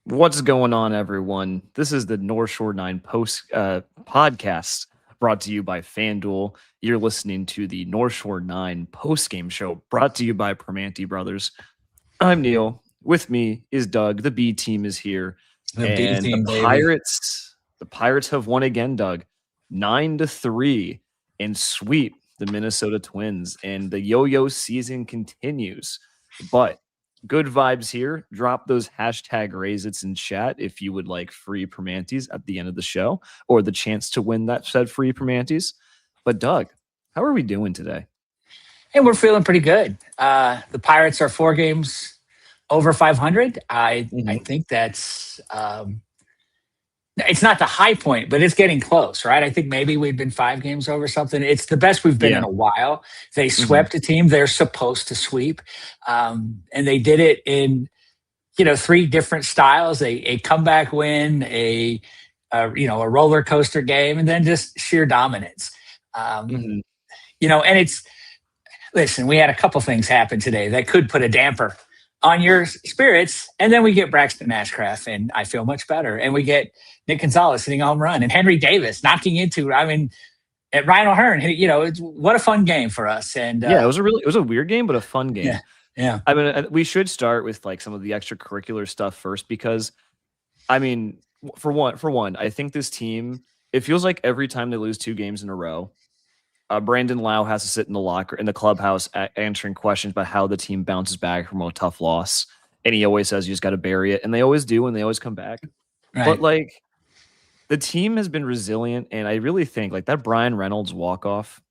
What's going on, everyone? This is the North Shore 9 podcast brought to you by FanDuel. You're listening to the North Shore 9 Postgame Show brought to you by Primanti Brothers. I'm Neil. With me is Doug. The B team is here. The B And team, the baby. Pirates have won again, Doug. 9-3 and sweep the Minnesota Twins. And the yo-yo season continues. But good vibes here. Drop those hashtag Raisits in chat if you would like free Primantis at the end of the show or the chance to win that said free Primantis. But Doug, how are we doing today? Hey, we're feeling pretty good. The Pirates are 4 games over 500. I think that's it's not the high point, but it's getting close, right? I think maybe we've been 5 games over something. It's the best we've been in a while. They swept a team they're supposed to sweep, and they did it in 3 different styles: a comeback win, a roller coaster game, and then just sheer dominance. And it's listen, we had a couple things happen today that could put a damper on your spirits, and then we get Braxton Ashcraft, and I feel much better. And we get Nick Gonzales hitting a home run, and Henry Davis knocking into. At Ryan O'Hearn, what a fun game for us. And it was a weird game, but a fun game. Yeah. I mean, we should start with like some of the extracurricular stuff first, because I mean, for one, I think this team, it feels like every time they lose 2 games in a row, Brandon Lowe has to sit in the clubhouse answering questions about how the team bounces back from a tough loss. And he always says you just got to bury it. And they always do, and they always come back. Right. But like, the team has been resilient. And I really think like that Brian Reynolds walk-off,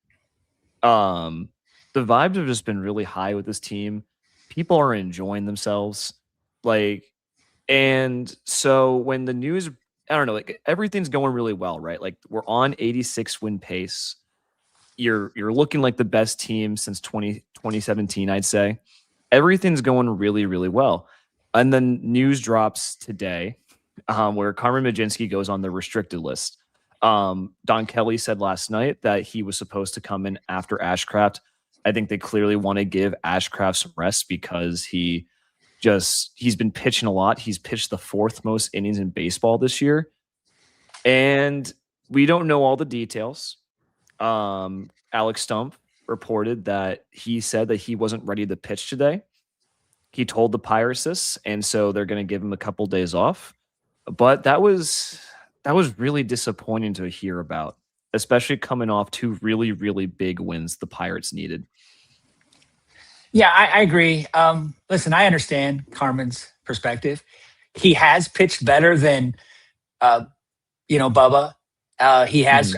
the vibes have just been really high with this team. People are enjoying themselves. And so when the news, I don't know, like everything's going really well, right? Like we're on 86 win pace. You're looking like the best team since 2017, I'd say. Everything's going really, really well. And then news drops today where Carmen Mlodzinski goes on the restricted list. Don Kelly said last night that he was supposed to come in after Ashcraft. I think they clearly want to give Ashcraft some rest because he's been pitching a lot. He's pitched the 4th most innings in baseball this year. And we don't know all the details. Alex Stump reported that he said that he wasn't ready to pitch today. He told the Pirates this, and so they're going to give him a couple days off. But that was really disappointing to hear about, especially coming off 2 really, really big wins the Pirates needed. Yeah, I agree. Listen, I understand Carmen's perspective. He has pitched better than, Bubba. He has.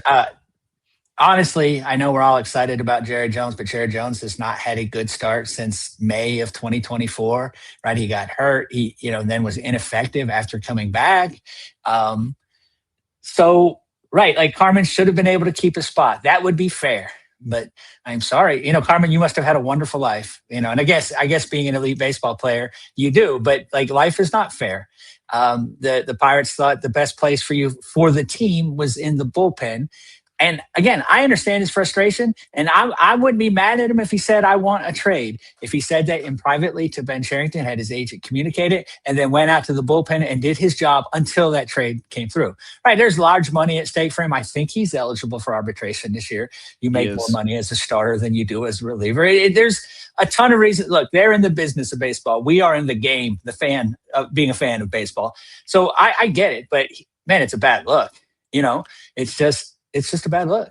Honestly, I know we're all excited about Jared Jones, but Jared Jones has not had a good start since May of 2024, right? He got hurt. He, then was ineffective after coming back. Like Carmen should have been able to keep a spot. That would be fair. But I'm sorry, Carmen, you must have had a wonderful life, and I guess being an elite baseball player, you do, but like life is not fair. The Pirates thought the best place for you, for the team, was in the bullpen. And again, I understand his frustration, and I wouldn't be mad at him if he said, I want a trade. If he said that in privately to Ben Cherington, had his agent communicate it, and then went out to the bullpen and did his job until that trade came through. Right, there's large money at stake for him. I think he's eligible for arbitration this year. You make more money as a starter than you do as a reliever. There's a ton of reasons. Look, they're in the business of baseball. We are in the game, being a fan of baseball. So I get it, but man, it's a bad look. It's just a bad look.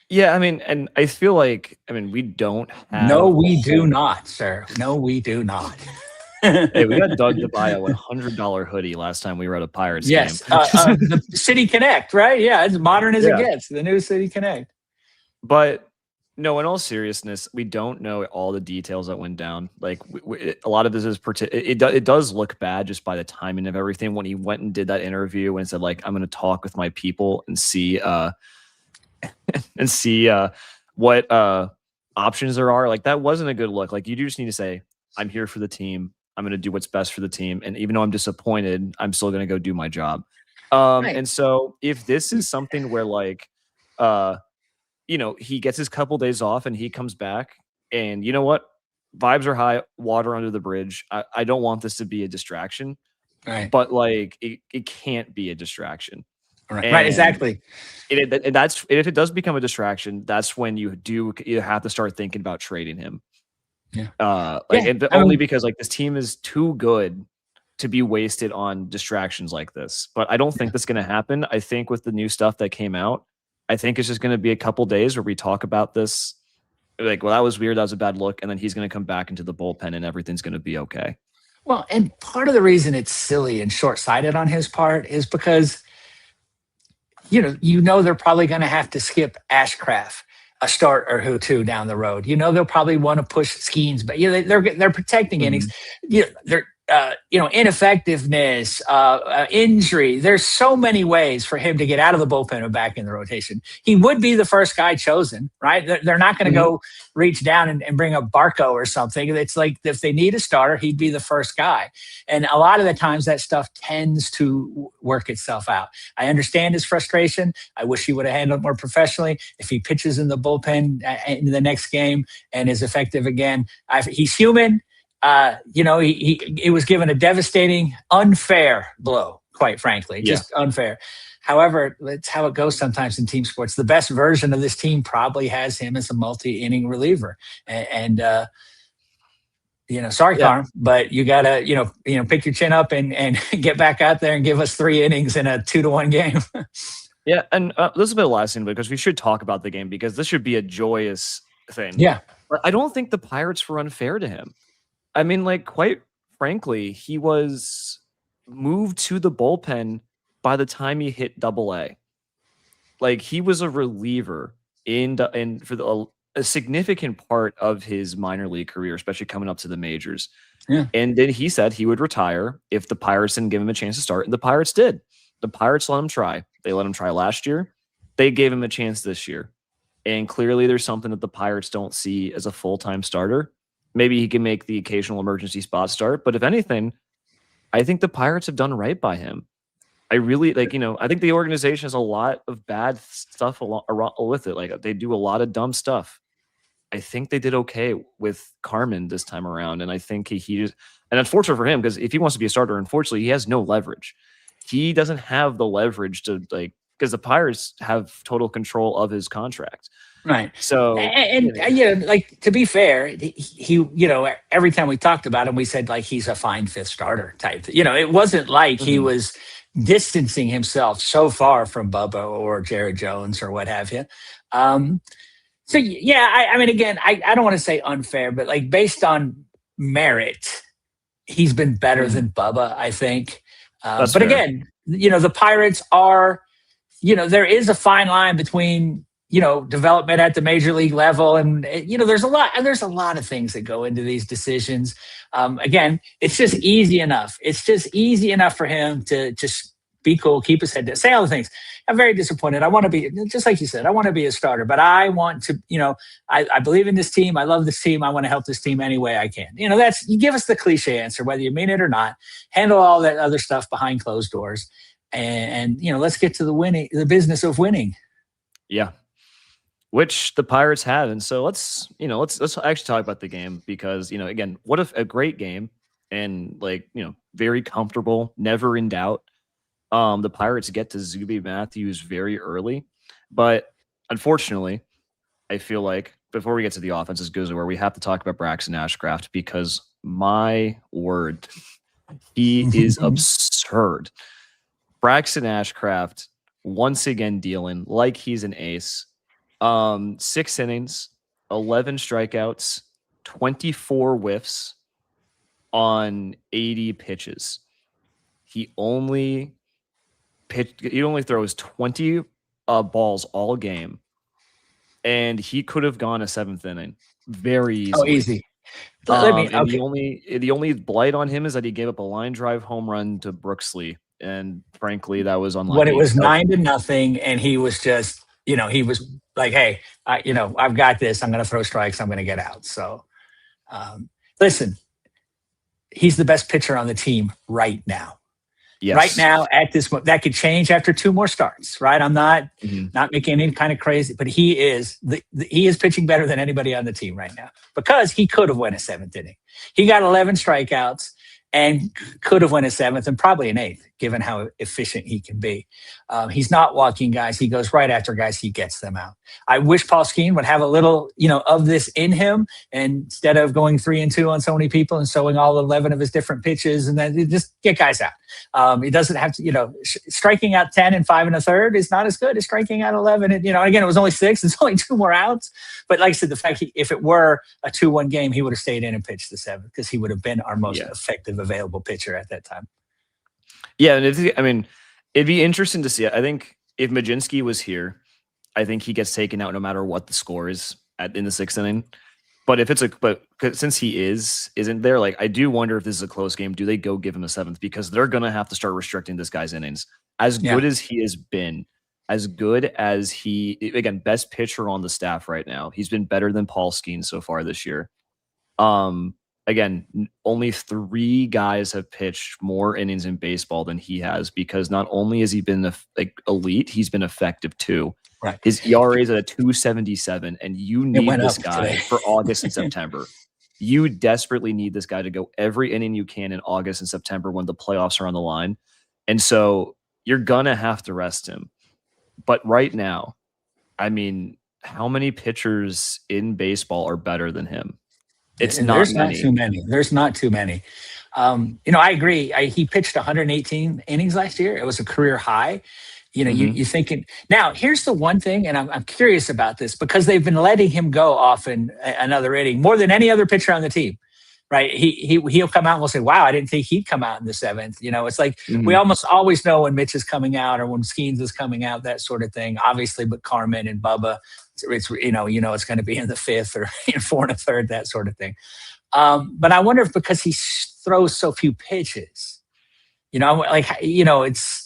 Yeah, I mean, and I feel like, we don't have... No, we do not, sir. No, we do not. Hey, we got Doug DeBio a $100 hoodie last time we were at a Pirates game. Yes, the City Connect, right? Yeah, it's modern as it gets. The new City Connect. But no, in all seriousness, we don't know all the details that went down. Like a lot of this is it does look bad just by the timing of everything. When he went and did that interview and said, like, I'm going to talk with my people and see what options there are. Like, that wasn't a good look. Like, you do just need to say, I'm here for the team. I'm going to do what's best for the team. And even though I'm disappointed, I'm still going to go do my job. Right. And so if this is something where like, he gets his couple days off and he comes back and you know what? Vibes are high, water under the bridge. I don't want this to be a distraction. Right. but like it can't be a distraction. Right. Right. Exactly. That's if it does become a distraction, that's when you have to start thinking about trading him. Yeah. Only because like this team is too good to be wasted on distractions like this. But I don't think that's going to happen. I think with the new stuff that came out, I think it's just going to be a couple days where we talk about this. Like, well, that was weird. That was a bad look. And then he's going to come back into the bullpen and everything's going to be okay. Well, and part of the reason it's silly and short-sighted on his part is because, they're probably going to have to skip Ashcraft a start or two down the road. They'll probably want to push Skeens, but they're protecting innings. They're ineffectiveness, injury. There's so many ways for him to get out of the bullpen and back in the rotation. He would be the first guy chosen, right? They're not going to go reach down and bring up Barco or something. It's like if they need a starter, he'd be the first guy. And a lot of the times that stuff tends to work itself out. I understand his frustration. I wish he would have handled it more professionally. If he pitches in the bullpen in the next game and is effective again, he's human. He was given a devastating, unfair blow, quite frankly, just unfair. However, that's how it goes sometimes in team sports. The best version of this team probably has him as a multi-inning reliever. Sorry, Carm, but you gotta, pick your chin up and get back out there and give us 3 innings in a 2-1 game. Yeah. And this is a bit of last thing because we should talk about the game because this should be a joyous thing. Yeah. But I don't think the Pirates were unfair to him. I mean, like, quite frankly, he was moved to the bullpen by the time he hit AA. Like, he was a reliever for a significant part of his minor league career, especially coming up to the majors. Yeah. And then he said he would retire if the Pirates didn't give him a chance to start. And the Pirates did. The Pirates let him try. They let him try last year. They gave him a chance this year. And clearly there's something that the Pirates don't see as a full-time starter. Maybe he can make the occasional emergency spot start. But if anything, I think the Pirates have done right by him. I really I think the organization has a lot of bad stuff with it. Like, they do a lot of dumb stuff. I think they did okay with Carmen this time around. And I think he just, and unfortunate for him, because if he wants to be a starter, unfortunately, he has no leverage. He doesn't have the leverage to, because the Pirates have total control of his contract. Right. So, to be fair, he every time we talked about him, we said he's a fine 5th starter type. It wasn't like he was distancing himself so far from Bubba or Jared Jones or what have you. I mean, again, I don't want to say unfair, but based on merit, he's been better than Bubba, I think. But fair. Again, the Pirates are, there is a fine line between development at the major league level. And, there's a lot of things that go into these decisions. Again, it's just easy enough. It's just easy enough for him to just be cool, keep his head down, say all the things. I'm very disappointed. I want to be, just like you said, I want to be a starter, but I want to, I believe in this team. I love this team. I want to help this team any way I can. You give us the cliche answer, whether you mean it or not, handle all that other stuff behind closed doors. And let's get to the business of winning. Yeah. Which the Pirates had. And so let's actually talk about the game because, again, what a great game and very comfortable, never in doubt. The Pirates get to Zuby Matthews very early, but unfortunately, I feel like before we get to the offenses goes where we have to talk about Braxton Ashcraft because my word, he is absurd. Braxton Ashcraft once again dealing like he's an ace. 6 innings, 11 strikeouts, 24 whiffs on 80 pitches. He only throws 20 balls all game, and he could have gone a 7th inning very easily. Oh, easy. The only blight on him is that he gave up a line drive home run to Brooksley, and frankly, that was unlucky. When it was 9-0, and he was just, he was like, "Hey, I've got this. I'm going to throw strikes. I'm going to get out." So, listen, he's the best pitcher on the team right now. Yes. Right now, at this moment, that could change after 2 more starts. Right? I'm not making any kind of crazy, but he is pitching better than anybody on the team right now because he could have won a 7th inning. He got 11 strikeouts, and could have won a 7th and probably an 8th, given how efficient he can be. He's not walking guys. He goes right after guys. He gets them out. I wish Paul Skeens would have a little, of this in him, and instead of going 3-2 on so many people and showing all 11 of his different pitches, and then just get guys out. He doesn't have to, striking out 10 and 5 1/3 is not as good as striking out 11. And, again, it was only 6. It's only 2 more outs. But like I said, the fact if it were a 2-1 game, he would have stayed in and pitched the 7th because he would have been our most effective available pitcher at that time. Yeah, and it'd be interesting to see. I think if Mlodzinski was here, I think he gets taken out no matter what the score is in the 6th inning. But if since he isn't there, like I do wonder if this is a close game. Do they go give him a 7th because they're gonna have to start restricting this guy's innings? As good as he has been, as good as again, best pitcher on the staff right now. He's been better than Paul Skeens so far this year. Again, only 3 guys have pitched more innings in baseball than he has because not only has he been elite, he's been effective too. Right. His ERA is at a 2.77, and you need this guy for August and September. You desperately need this guy to go every inning you can in August and September when the playoffs are on the line. And so you're going to have to rest him. But right now, how many pitchers in baseball are better than him? There's not too many. There's not too many. I agree. He pitched 118 innings last year. It was a career high. You're thinking now. Here's the one thing, and I'm curious about this because they've been letting him go often another inning more than any other pitcher on the team. Right? He'll come out and we'll say, "Wow, I didn't think he'd come out in the 7th." It's like we almost always know when Mitch is coming out or when Skeens is coming out, that sort of thing. Obviously, but Carmen and Bubba, it's it's going to be in the 5th or in 4 1/3, that sort of thing. But I wonder if because he throws so few pitches, it's.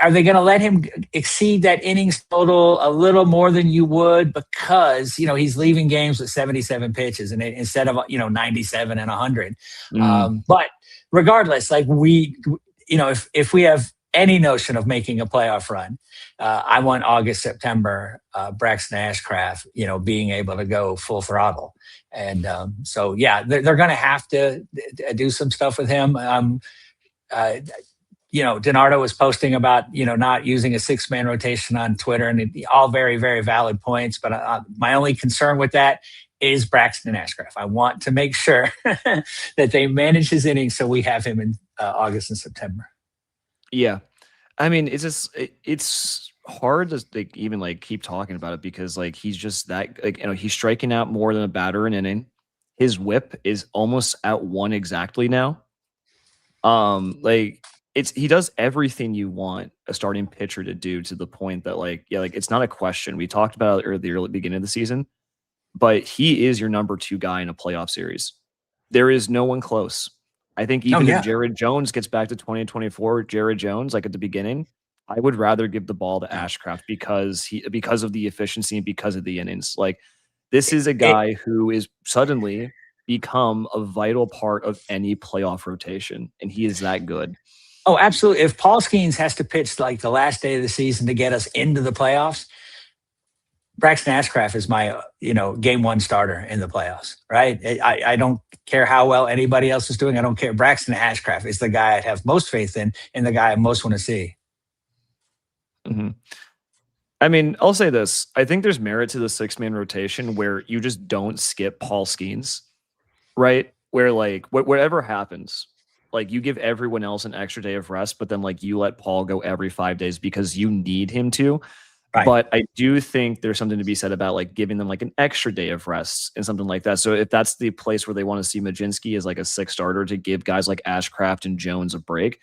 Are they going to let him exceed that innings total a little more than you would because he's leaving games with 77 pitches and instead of 97 and 100? But regardless, like if we have any notion of making a playoff run, I want August, September, Braxton Ashcraft, being able to go full throttle, and they're going to have to do some stuff with him. DiNardo was posting about, not using a 6-man rotation on Twitter, and all very, very valid points. But my only concern with that is Braxton Ashcraft. I want to make sure that they manage his innings so we have him in August and September. Yeah. It's hard to even keep talking about it because he's just that, he's striking out more than a batter an inning. His whip is almost at 1 exactly now. He does everything you want a starting pitcher to do to the point that it's not a question. We talked about it earlier at the beginning of the season, but he is your number 2 guy in a playoff series. There is no one close. I think even if Jared Jones gets back to 2024, Jared Jones, at the beginning, I would rather give the ball to Ashcraft because of the efficiency and because of the innings. This is a guy who is suddenly become a vital part of any playoff rotation, and he is that good. Oh, absolutely. If Paul Skeens has to pitch the last day of the season to get us into the playoffs, Braxton Ashcraft is my, game 1 starter in the playoffs, right? I don't care how well anybody else is doing. I don't care. Braxton Ashcraft is the guy I'd have most faith in and the guy I most want to see. Mm-hmm. I'll say this. I think there's merit to the 6-man rotation where you just don't skip Paul Skeens, right? Where whatever happens, you give everyone else an extra day of rest, but then you let Paul go every 5 days because you need him to. Right. But I do think there's something to be said about giving them an extra day of rest and something like that. So if that's the place where they want to see Mlodzinski as a 6th starter to give guys like Ashcraft and Jones a break.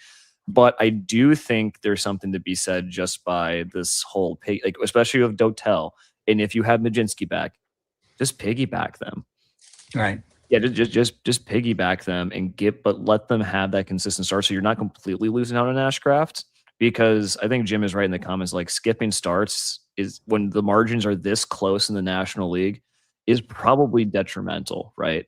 But I do think there's something to be said just by this whole especially with Dotel. And if you have Mlodzinski back, just piggyback them. Right. Yeah, just piggyback them but let them have that consistent start so you're not completely losing out on Ashcraft. Because I think Jim is right in the comments, skipping starts is when the margins are this close in the National League is probably detrimental, right?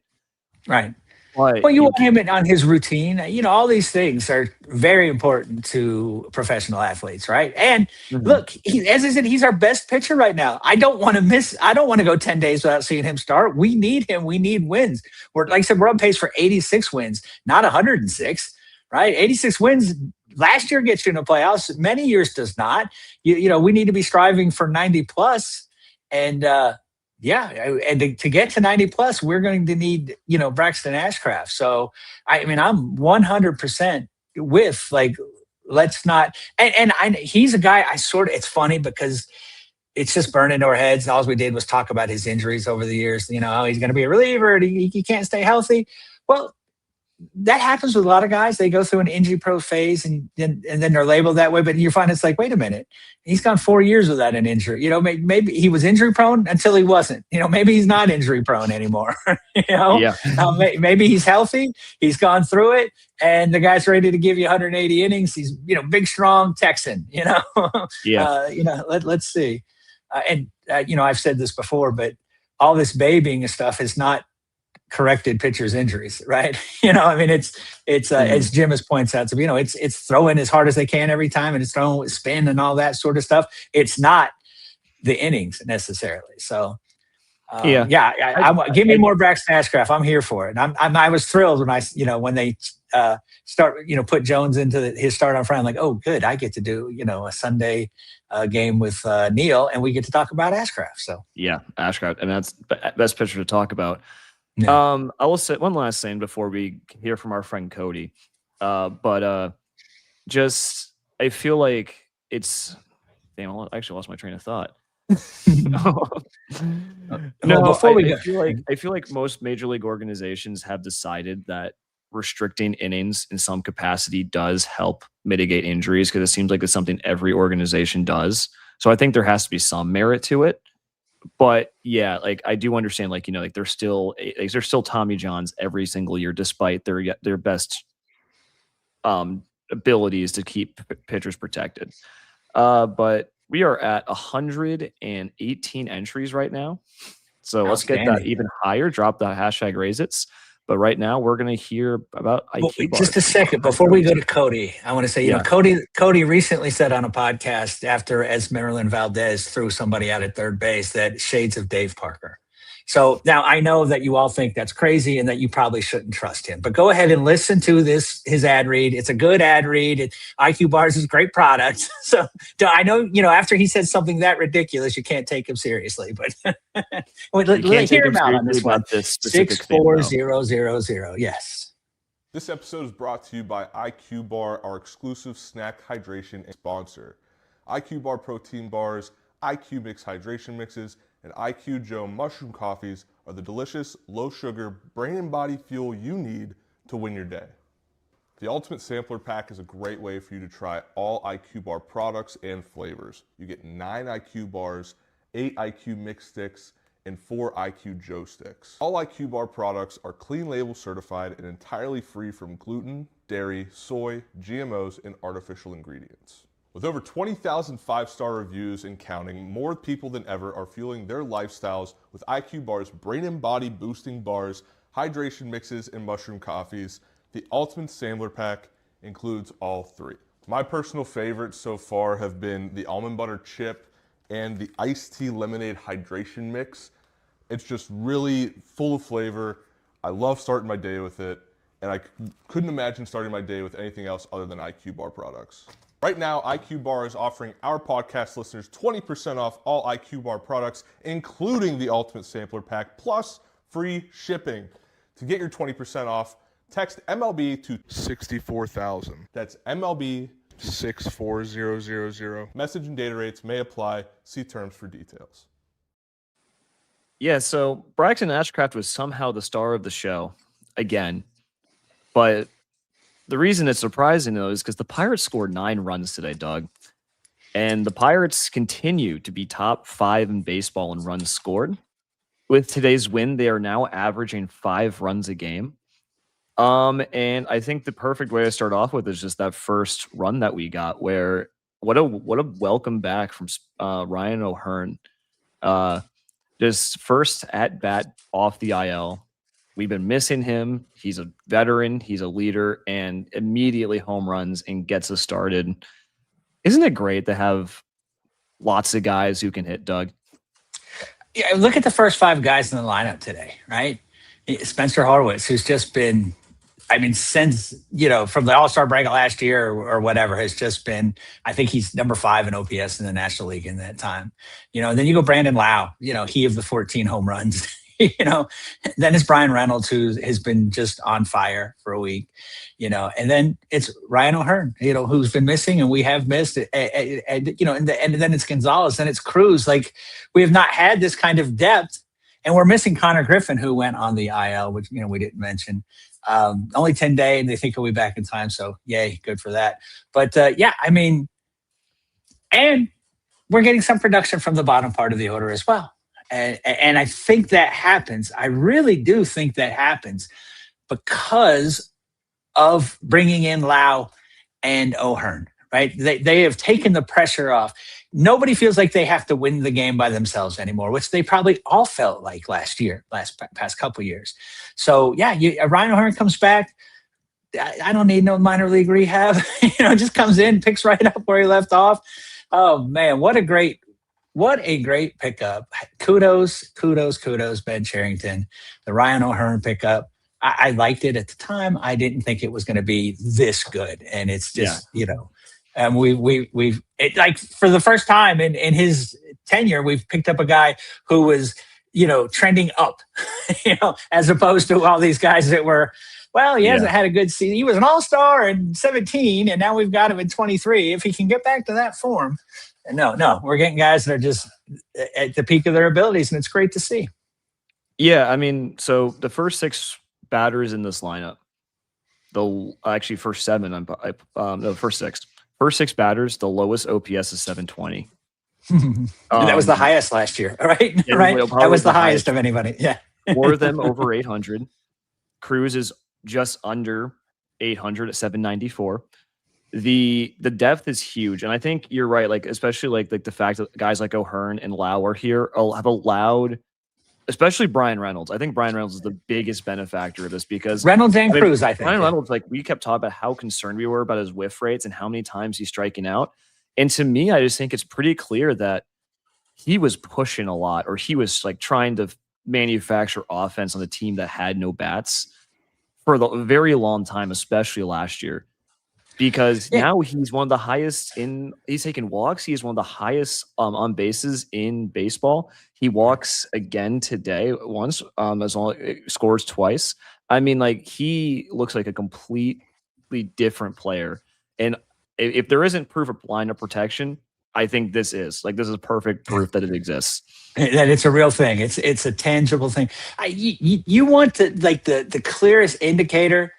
Right. But Well, you want him on his routine. All these things are very important to professional athletes, right? And look, as I said, he's our best pitcher right now. I don't want to go 10 days without seeing him start. We need him. We need wins. Like I said, we're on pace for 86 wins, not 106, right? 86 wins last year gets you in the playoffs. Many years does not. We need to be striving for 90 plus. And, and to get to 90 plus, we're going to need, Braxton Ashcraft. So, I'm 100% with let's not, he's a guy it's funny because it's just burned into our heads. All we did was talk about his injuries over the years. He's going to be a reliever. He can't stay healthy. Well, that happens with a lot of guys. They go through an injury pro phase and then they're labeled that way. But you find it's like, wait a minute, he's gone 4 years without an injury. Maybe he was injury prone until he wasn't. Maybe he's not injury prone anymore. Maybe he's healthy. He's gone through it, and the guy's ready to give you 180 innings. He's big, strong Texan. Let's see. I've said this before, but all this babying and stuff is not corrected pitchers' injuries, right? It's as Jim has points out, it's throwing as hard as they can every time, and it's throwing with spin and all that sort of stuff. It's not the innings necessarily. So, give me more Braxton Ashcraft. I'm here for it. I was thrilled when they put Jones into his start on Friday. I'm like, oh, good, I get to do a Sunday game with Neil, and we get to talk about Ashcraft. So Ashcraft, and that's best pitcher to talk about. Yeah. I will say one last thing before we hear from our friend Cody. I feel like it's. Damn, I actually lost my train of thought. I feel like most major league organizations have decided that restricting innings in some capacity does help mitigate injuries, because it seems like it's something every organization does. So I think there has to be some merit to it. But yeah, I do understand, there's still Tommy Johns every single year, despite their best abilities to keep pitchers protected. But we are at 118 entries right now. So let's get that even higher. Drop the hashtag #RaiseIts. But right now, we're going to hear about IQ bars. Just a second before we go to Cody. I want to say, Cody recently said on a podcast after Esmeralda Valdez threw somebody out at third base that shades of Dave Parker. So now I know that you all think that's crazy and that you probably shouldn't trust him. But go ahead and listen to his ad read. It's a good ad read. IQ Bars is a great product. So I know, after he said something that ridiculous, you can't take him seriously. But let's hear him out on this one. 64000. Yes. This episode is brought to you by IQ Bar, our exclusive snack hydration sponsor. IQ Bar protein bars, IQ Mix hydration mixes, and IQ Joe mushroom coffees are the delicious, low-sugar, brain and body fuel you need to win your day. The Ultimate Sampler Pack is a great way for you to try all IQ Bar products and flavors. You get 9 IQ bars, 8 IQ Mix sticks, and 4 IQ Joe sticks. All IQ Bar products are clean label certified and entirely free from gluten, dairy, soy, GMOs, and artificial ingredients. With over 20,000 5-star reviews and counting, more people than ever are fueling their lifestyles with IQ Bar's brain and body boosting bars, hydration mixes, and mushroom coffees. The Ultimate Sampler Pack includes all 3. My personal favorites so far have been the almond butter chip and the iced tea lemonade hydration mix. It's just really full of flavor. I love starting my day with it, and I couldn't imagine starting my day with anything else other than IQ Bar products. Right now, IQ Bar is offering our podcast listeners 20% off all IQ Bar products, including the Ultimate Sampler Pack, plus free shipping. To get your 20% off, text MLB to 64,000. That's MLB 64000. Message and data rates may apply. See terms for details. Yeah, so Braxton Ashcraft was somehow the star of the show again, but the reason it's surprising, though, is because the Pirates scored 9 runs today, Doug. And the Pirates continue to be top 5 in baseball in runs scored. With today's win, they are now averaging 5 runs a game. And I think the perfect way to start off with is just that first run that we got, where what a welcome back from Ryan O'Hearn. Just first at bat off the IL. We've been missing him. He's a veteran. He's a leader, and immediately home runs and gets us started. Isn't it great to have lots of guys who can hit, Doug? Yeah, look at the first 5 guys in the lineup today, right? Spencer Horwitz, who's just been, I mean, since, from the All-Star break last year or whatever, has just been, I think he's number 5 in OPS in the National League in that time. And then you go Brandon Lowe, he of the 14 home runs. Then it's Brian Reynolds, who has been just on fire for a week, and then it's Ryan O'Hearn, who's been missing and we have missed it. And then it's Gonzales, then it's Cruz. Like, we have not had this kind of depth, and we're missing Connor Griffin, who went on the IL, which, we didn't mention. Only 10 days, and they think he'll be back in time. So yay, good for that. But and we're getting some production from the bottom part of the order as well. And I think that happens. I really do think that happens because of bringing in Lowe and O'Hearn, right? They have taken the pressure off. Nobody feels like they have to win the game by themselves anymore, which they probably all felt like past couple years. So yeah, Ryan O'Hearn comes back. I don't need no minor league rehab. Just comes in, picks right up where he left off. Oh man, what a great pickup. Kudos, Ben Cherington. The Ryan O'Hearn pickup. I liked it at the time. I didn't think it was going to be this good. And it's just, and we've like for the first time in his tenure, we've picked up a guy who was, trending up, as opposed to all these guys that were, well, he hasn't had a good season. He was an all-star in 17, and now we've got him in 23. If he can get back to that form, no, we're getting guys that are just at the peak of their abilities, and it's great to see. Yeah, I mean, so the first 6 batters in this lineup, first 7, the first 6. First 6 batters, the lowest OPS is 720. That was the highest last year, right? Yeah, right. That was the highest highest of anybody. Yeah. 4 of them over 800. Cruz is just under 800 at 794. The depth is huge, and I think you're right. Like, especially like the fact that guys like O'Hearn and Lowe are here have allowed, especially Brian Reynolds. I think Brian Reynolds is the biggest benefactor of this because Reynolds and Cruz. I think Brian Reynolds, like, we kept talking about how concerned we were about his whiff rates and how many times he's striking out. And to me, I just think it's pretty clear that he was pushing a lot, or he was like trying to manufacture offense on the team that had no bats for a very long time, especially last year. Because now he's one of the highest he's taking walks. He is one of the highest on bases in baseball. He walks again today once, as long scores twice. I mean, like, he looks like a completely different player. And if there isn't proof of lineup protection, I think this is perfect proof that it exists. That it's a real thing. It's a tangible thing. You want to, like, the clearest indicator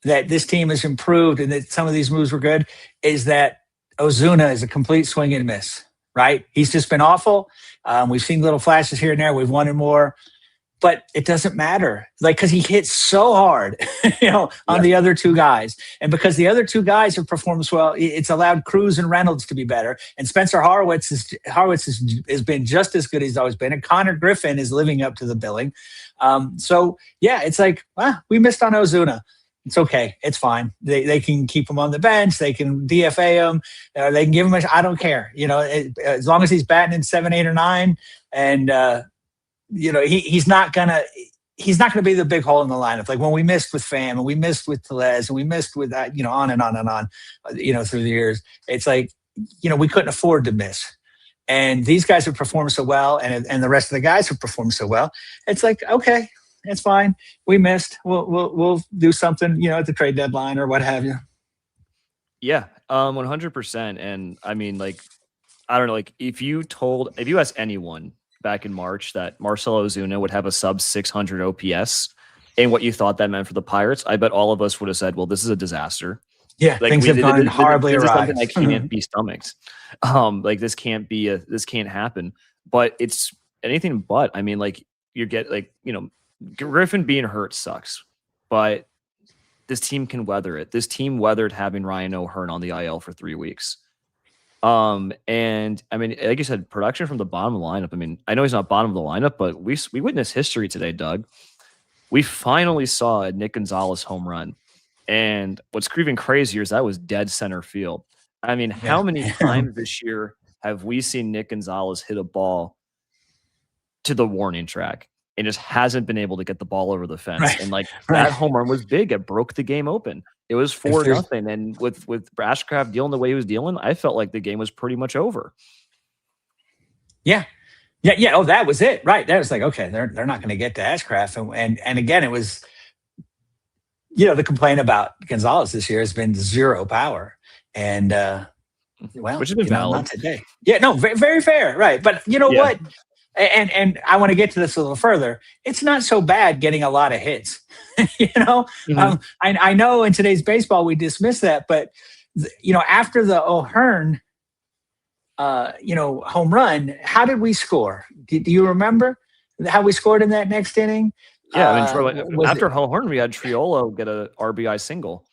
that this team has improved and that some of these moves were good is that Ozuna is a complete swing and miss, right? He's just been awful. We've seen little flashes here and there. We've wanted more, but it doesn't matter. Like, because he hits so hard, on the other 2 guys. And because the other 2 guys have performed well, it's allowed Cruz and Reynolds to be better. And Spencer Horwitz has been just as good as he's always been. And Connor Griffin is living up to the billing. So yeah, it's like, we missed on Ozuna. It's okay. It's fine. They can keep him on the bench. They can DFA him. They can give him I don't care. As long as he's batting in 7, 8, or 9, and he's not gonna be the big hole in the lineup. Like when we missed with Pham and we missed with Tellez and we missed with that, on and on and on, through the years. It's like, we couldn't afford to miss. And these guys have performed so well, and the rest of the guys have performed so well. It's like, okay, it's fine. We missed. We'll do something, at the trade deadline or what have you. Yeah, 100%. And I mean, like, I don't know, like, if you asked anyone back in March that Marcell Ozuna would have a sub 600 OPS and what you thought that meant for the Pirates, I bet all of us would have said, well, this is a disaster. Yeah, like, things have gone horribly awry. This is something that can't be stomached. Like, this can't happen. But it's anything but. I mean, like, you get, like, Griffin being hurt sucks, but this team can weather it. This team weathered having Ryan O'Hearn on the IL for 3 weeks. And I mean, like you said, production from the bottom of the lineup. I mean, I know he's not bottom of the lineup, but we witnessed history today, Doug. we finally saw a Nick Gonzales home run. And what's even crazier is that was dead center field. I mean, how many times this year have we seen Nick Gonzales hit a ball to the warning track and just hasn't been able to get the ball over the fence? Right. And like Right. that home run was big. It broke the game open. It was 4-0. And with Ashcraft dealing the way he was dealing, I felt like the game was pretty much over. Yeah. Oh, that was it. Right. That was like, okay, they're not going to get to Ashcraft. And again, it was, the complaint about Gonzales this year has been zero power. And well, which has been valid. Not today. Yeah, no, very, very fair. Right. But you know what? And I want to get to this a little further. It's not so bad getting a lot of hits. I know in today's baseball we dismiss that, but after the O'Hearn home run, how did we score? Do you remember how we scored in that next inning? Yeah, after O'Hearn, we had Triolo get a RBI single.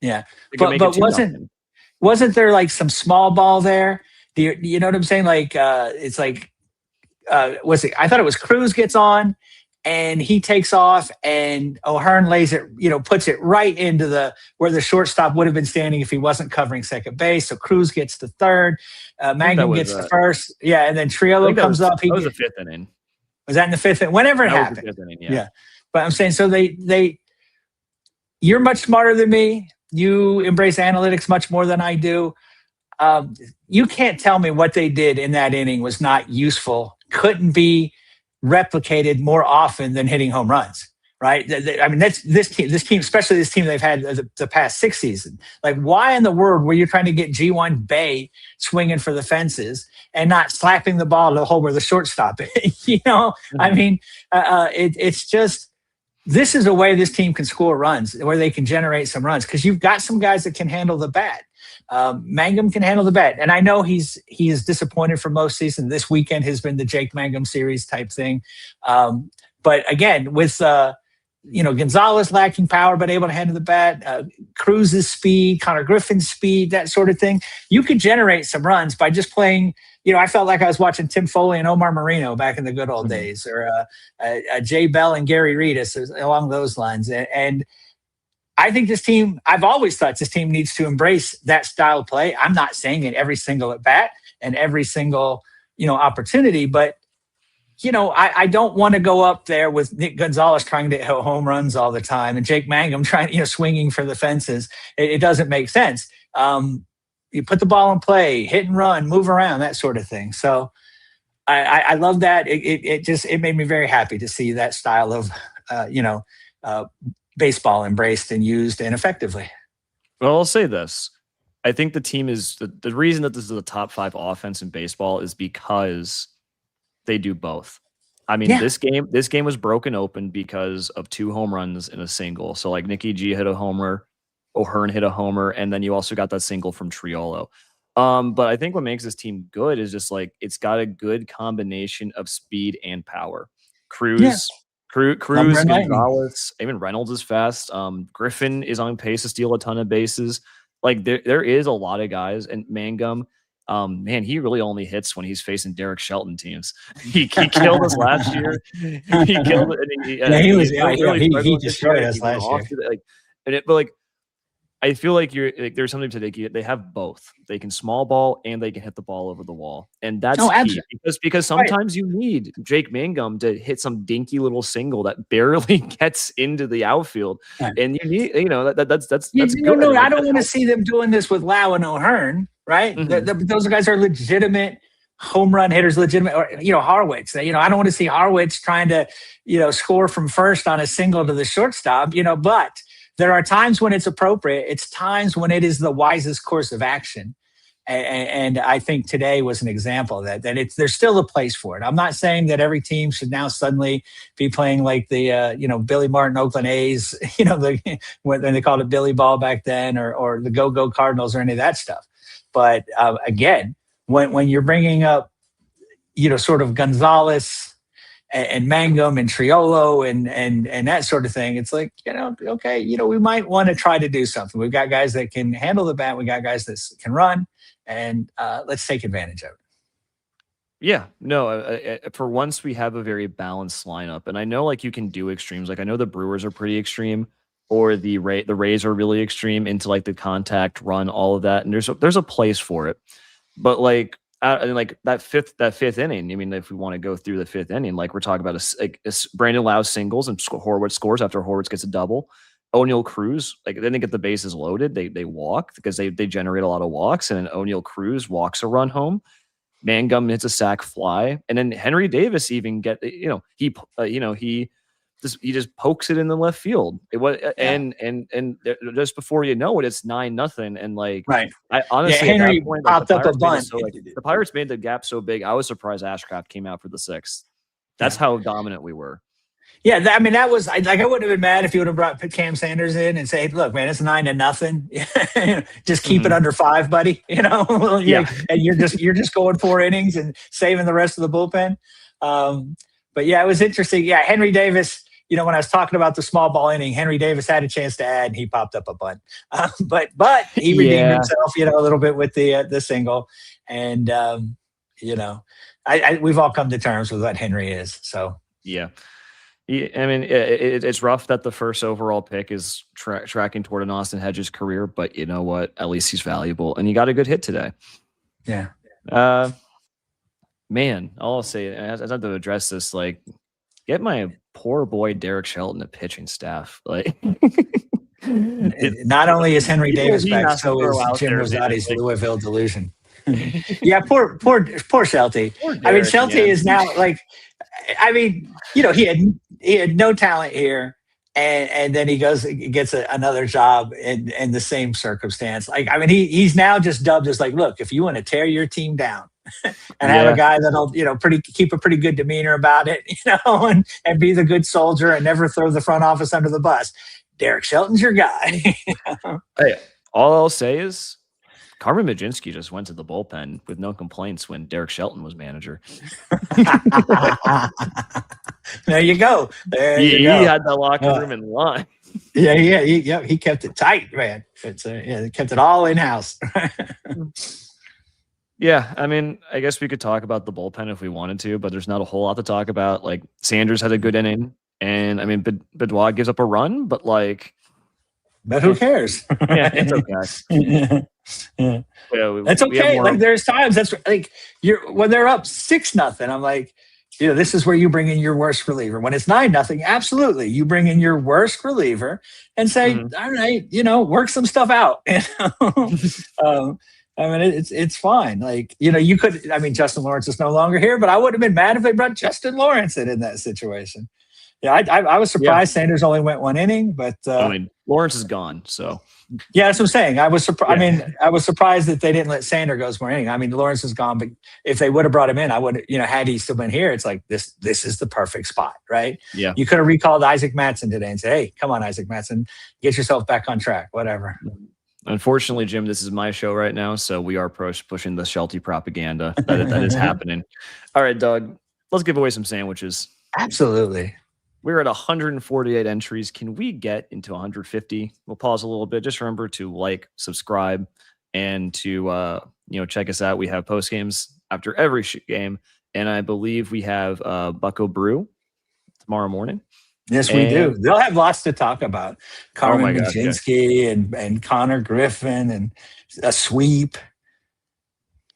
Yeah, but wasn't there like some small ball there? Do you know what I'm saying? Like it's like was it? I thought it was Cruz gets on and he takes off, and O'Hearn lays it, puts it right into where the shortstop would have been standing if he wasn't covering second base. So Cruz gets the third, Mangum gets the first, and then Triolo comes up. That was the fifth inning. Was that in the fifth inning? Whenever it happened. The fifth inning, yeah. But I'm saying, so you're much smarter than me. You embrace analytics much more than I do. You can't tell me what they did in that inning was not useful, couldn't be replicated more often than hitting home runs, right? I mean, that's this team, especially this team they've had the past 6 seasons. Like, why in the world were you trying to get G1 Bay swinging for the fences and not slapping the ball to the hole where the shortstop is? I mean, it's just, this is a way this team can score runs, where they can generate some runs, because you've got some guys that can handle the bat. Mangum can handle the bat, and I know he is disappointed for most season. This weekend has been the Jake Mangum series type thing, but again, with Gonzales lacking power but able to handle the bat, Cruz's speed, Connor Griffin's speed, that sort of thing, you could generate some runs by just playing. I felt like I was watching Tim Foley and Omar Marino back in the good old days, or Jay Bell and Gary Reedus, along those lines. And I think this team, I've always thought this team needs to embrace that style of play. I'm not saying it every single at bat and every single, opportunity, but, I don't want to go up there with Nick Gonzales trying to hit home runs all the time and Jake Mangum trying, swinging for the fences. It doesn't make sense. You put the ball in play, hit and run, move around, that sort of thing. So I love that. It made me very happy to see that style of, baseball embraced and used and effectively. Well, I'll say this. I think the team is the reason that this is the top 5 offense in baseball is because they do both. I mean, this game was broken open because of 2 home runs in a single. So like Nicky G hit a homer, O'Hearn hit a homer, and then you also got that single from Triolo. But I think what makes this team good is just like it's got a good combination of speed and power. Cruz, Gonzales, even Reynolds is fast. Griffin is on pace to steal a ton of bases. Like there is a lot of guys, and Mangum, man, he really only hits when he's facing Derek Shelton teams. He killed us last year. He killed it. He destroyed us last year. But I feel like there's something to they have both. They can small ball and they can hit the ball over the wall, and that's key because sometimes you need Jake Mangum to hit some dinky little single that barely gets into the outfield, and you need that's good. No, I don't want to see them doing this with Lau and O'Hearn, right? Those guys are legitimate home run hitters, legitimate, or Harwitz. I don't want to see Harwitz trying to score from first on a single to the shortstop. But there are times when it's appropriate. It's times when it is the wisest course of action. And I think today was an example of that there's still a place for it. I'm not saying that every team should now suddenly be playing like the, Billy Martin Oakland A's, when they called it Billy Ball back then, or the Go-Go Cardinals or any of that stuff. But again, when you're bringing up, sort of Gonzales and Mangum and Triolo and that sort of thing, it's like, okay, we might want to try to do something. We've got guys that can handle the bat. We got guys that can run, and let's take advantage of it. Yeah, no, for once we have a very balanced lineup, and I know like you can do extremes. Like I know the Brewers are pretty extreme, or the Rays are really extreme into like the contact run, all of that, and there's a place for it. But like and like that fifth inning, I mean, if we want to go through the fifth inning, like we're talking about Brandon Lowe singles and Horwitz scores after Horwitz gets a double. O'Neal Cruz, like then they get the bases loaded, they walk because they generate a lot of walks, and then O'Neal Cruz walks a run home. Mangum hits a sac fly, and then Henry Davis even he just pokes it in the left field. It was and just before you know it, it's 9-0, and like right. I honestly Henry at that point, popped up a bunt. The Pirates made the gap so big. I was surprised Ashcraft came out for the 6th. That's how dominant we were. Yeah, that was I wouldn't have been mad if you would have brought Cam Sanders in and say, "Look, man, it's 9-0. Just keep it under 5, buddy." Yeah. And you're just going 4 innings and saving the rest of the bullpen. But yeah, it was interesting. Yeah, Henry Davis. When I was talking about the small ball inning, Henry Davis had a chance to add, and he popped up a bunt. But he redeemed himself, a little bit with the single, and we've all come to terms with what Henry is. So yeah. I mean, it's rough that the first overall pick is tracking toward an Austin Hedges career, but you know what? At least he's valuable, and he got a good hit today. Yeah. Man, all I'll say, I have to address this. Like, get my poor boy Derek Shelton a pitching staff. Like, not only is Henry Davis back, so is Jim Rosati's Louisville delusion. Yeah, poor Shelty. I mean, Shelty is now like. I mean, he had no talent here, and then he gets another job in the same circumstance. Like, I mean, he's now just dubbed as like, look, if you want to tear your team down and have a guy that'll keep a pretty good demeanor about it, and be the good soldier and never throw the front office under the bus, Derek Shelton's your guy. Hey, all I'll say is, Carmen Mlodzinski just went to the bullpen with no complaints when Derek Shelton was manager. There you go. He had the locker room in line. Yeah. He kept it tight, man. He kept it all in house. Yeah, I mean, I guess we could talk about the bullpen if we wanted to, but there's not a whole lot to talk about. Like, Sanders had a good inning, and I mean, Bedouin gives up a run, but like. But who cares? Yeah, it's okay. Yeah. That's okay. Like, there's times that's like when they're up 6-0, I'm like, this is where you bring in your worst reliever. When it's 9-0, absolutely, you bring in your worst reliever and say, all right, work some stuff out. I mean, it's fine. Like, you could. I mean, Justin Lawrence is no longer here, but I wouldn't have been mad if they brought Justin Lawrence in that situation. Yeah, I was surprised Sanders only went 1 inning, but I mean, Lawrence is gone, so yeah, that's what I'm saying. I was surprised. I mean, I was surprised that they didn't let Sanders go more inning. I mean, Lawrence is gone, but if they would have brought him in, I would, had he still been here, it's like this is the perfect spot, right? Yeah, you could have recalled Isaac Mattson today and say, hey, come on, Isaac Mattson, get yourself back on track, whatever. Unfortunately, Jim, this is my show right now, so we are pushing the Shelty propaganda that is happening. All right, Doug, let's give away some sandwiches. Absolutely. We're at 148 entries. Can we get into 150? We'll pause a little bit. Just remember to like, subscribe, and to check us out. We have post games after every game, and I believe we have Bucko Brew tomorrow morning. Yes, we do. They'll have lots to talk about. Carmen Mlodzinski and Connor Griffin and a sweep.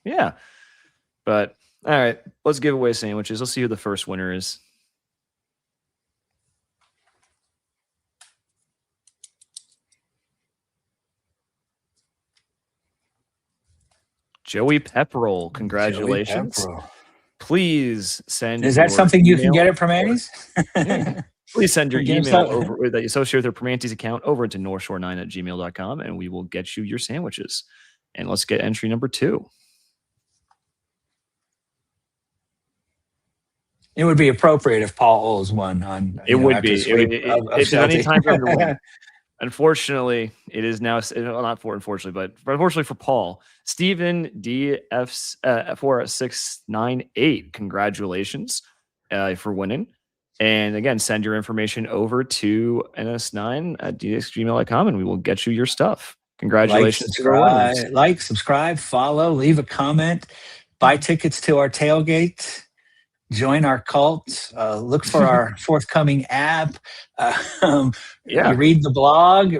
Yeah, but all right, let's give away sandwiches. Let's see who the first winner is. Joey Pepperell, congratulations. Joey Pepperell. Please send. Is that something you can get it from Annie's? Please send your email over that you associate with your Primanti's account over to northshore9@gmail.com, and we will get you your sandwiches. And let's get entry number 2. It would be appropriate if Paul Oles won on. It would be. It's any time for everyone. Unfortunately, it is now unfortunately for Paul, Stephen DF 4698. Congratulations for winning. And again, send your information over to ns9@dxgmail.com, and we will get you your stuff. Congratulations. Like, subscribe, follow, leave a comment. buy tickets to our tailgate, join our cult, look for our forthcoming app. You read the blog.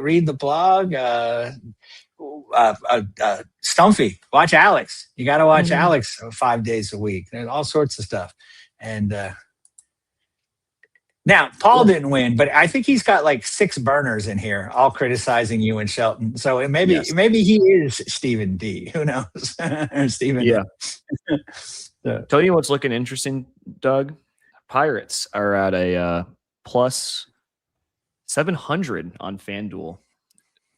Stumpy, watch Alex. You got to watch Alex 5 days a week. There's all sorts of stuff. And now Paul didn't win, but I think he's got like 6 burners in here, all criticizing you and Shelton. So maybe he is Stephen D. Who knows? Or Stephen. Yeah. Tell you what's looking interesting, Doug. Pirates are at a plus 700 on FanDuel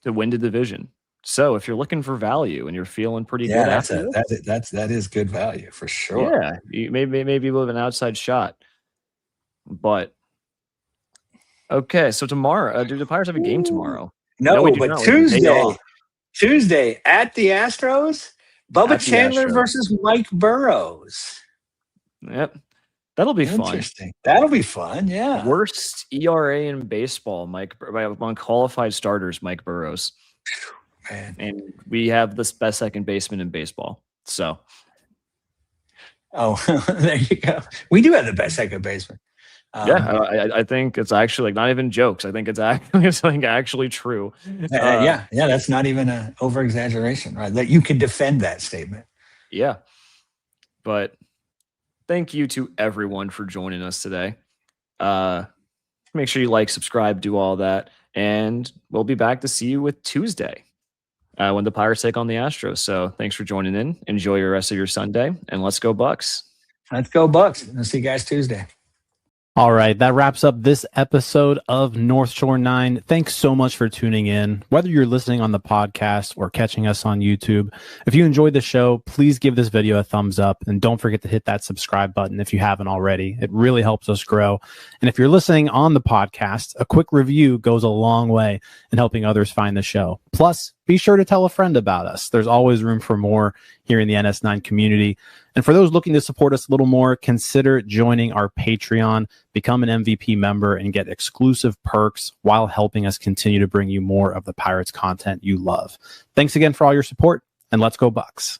to win the division. So if you're looking for value and you're feeling pretty good, that is good value for sure. Yeah, maybe a little of an outside shot, but okay. So tomorrow, do the Pirates have a game tomorrow? No, but Tuesday at the Astros, Bubba Chandler versus Mike Burrows. Yep, that'll be fun. Interesting. That'll be fun. Yeah. Worst ERA in baseball, on qualified starters, Mike Burrows. Man. And we have the best second baseman in baseball. So, there you go. We do have the best second baseman. I think it's actually not even jokes. I think it's actually true. That's not even an over exaggeration, right? That you can defend that statement. Yeah, but thank you to everyone for joining us today. Make sure you like, subscribe, do all that, and we'll be back to see you with Tuesday. When the Pirates take on the Astros. So thanks for joining in. Enjoy your rest of your Sunday, and let's go Bucks. Let's go Bucks. I'll see you guys Tuesday. All right, that wraps up this episode of North Shore 9. Thanks so much for tuning in. Whether you're listening on the podcast or catching us on YouTube, if you enjoyed the show, please give this video a thumbs up, and don't forget to hit that subscribe button if you haven't already. It really helps us grow. And if you're listening on the podcast, a quick review goes a long way in helping others find the show. Plus, be sure to tell a friend about us. There's always room for more here in the NS9 community. And for those looking to support us a little more, consider joining our Patreon, become an MVP member, and get exclusive perks while helping us continue to bring you more of the Pirates content you love. Thanks again for all your support, and let's go Bucks.